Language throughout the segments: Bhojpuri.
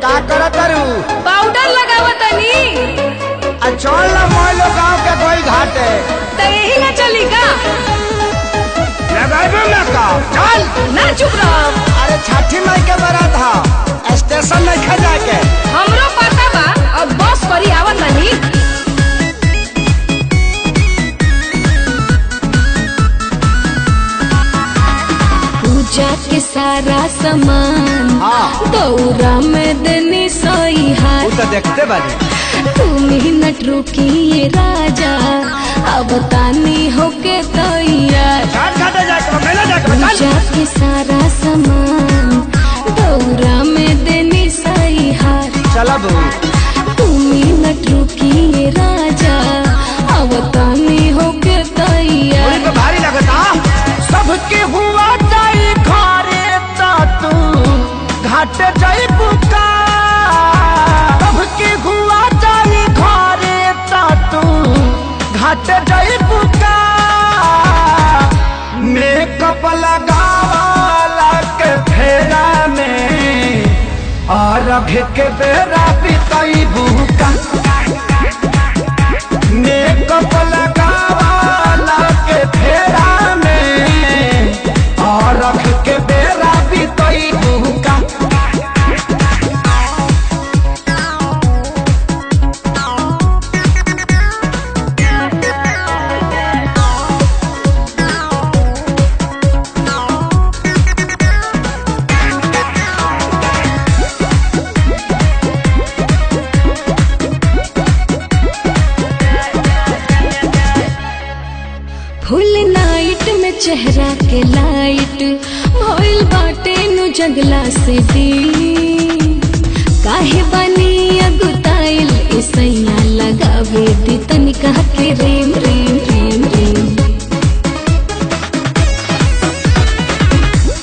का करत तारू? पाउडर लगावतनी। चल ना मोइलो गांव के कोई घाट है तो यही ना चली का? लगाइबे ना का? चल ना चुप रहो। अरे छठी माई के बारात था, स्टेशन नहीं खा जाके। हमरो पता बा, अब बस करी आवत नहीं। पूजा के सारा सामान दौरा में देनी सोई हाथ। तो देखते बानी तुम ही नट रुकिए राजा, अब तानी होके तैयार। पूजा के सारा सामान दौरा में देनी सही हार। चला तुम ही नट रुकिए राजा, अब तानी होके तैयार। भारी लगता सबके हुआ जाई घरे ता तू घाट जाई बुका। सबके हुआ जाई घरे ता तू घाट जाई बुका। मेकअप लगावाला के फेरा में और अभी के बेरा बिताई बुका। मेकअप लगावाला के फेरा में और अभी के बेरा बिताई बुका। फुल नाइट में चेहरा के लाइट भइल बाटे नु जंगला से दी। काहे बनी अगुताइल ऐसैया लगावे दी तनिका के रेम रेम रेम रेम।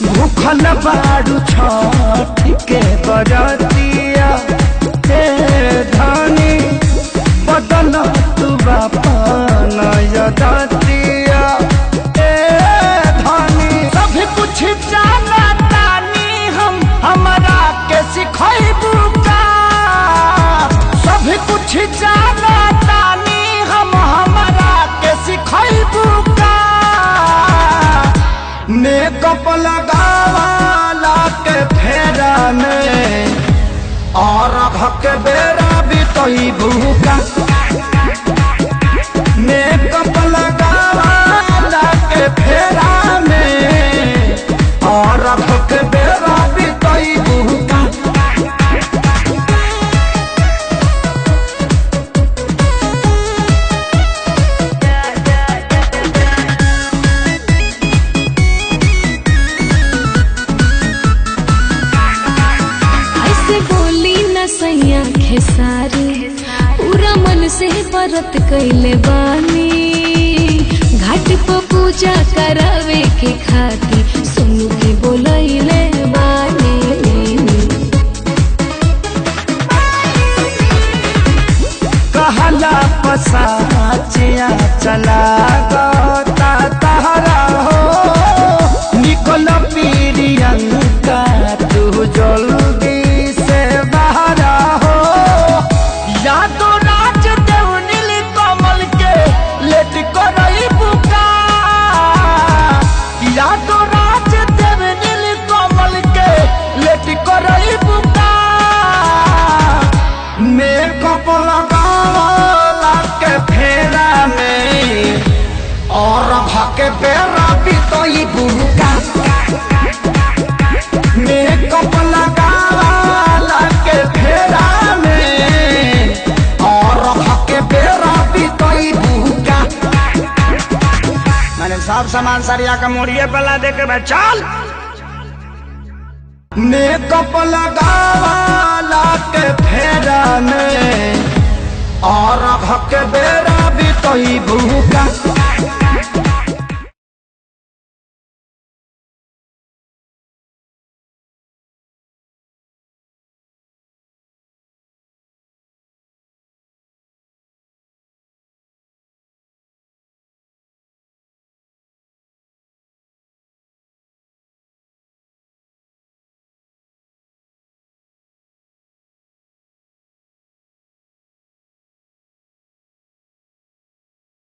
भूखल बाड़ू छठ के बरतिया हे धानी बदल तू बापा नयदिया। सभी कुछ जाना तानी हम हमरा के सिखैबू का। सभी कुछ जाना तानी हम हमरा के सिखैबू का। मेकअप लगावाला के फेरा में और के बेरा बितैबू का। मेकअप लगावाला के फेरा में और के बेरा बितैबू का। ऐसे बोली न सैया खेसारी, पूरा मन से व्रत कैले बानी। घाट पर पूजा करावे के खातिर सोनू के बोलैले बानी। कहला पसाचिया चला गता तहरा हो। निकल पीरियंका तू जल्दी से बाहर हो। यादो राज देव नील कमल के लेट करई बुका। यादो राज देव नील कमल के लेट करई बुका। मेकअप लगावाला के फेरा में और भाके बेरा बितई बुका। मेकअप लगावाला के फेरा में और भाके बेरा बितई बुका। मैंने सब सामान सरिया का मोड़िए पला दे के चल। मेकअप लगावाला के फेरा में और भके बेरा बितई बुका।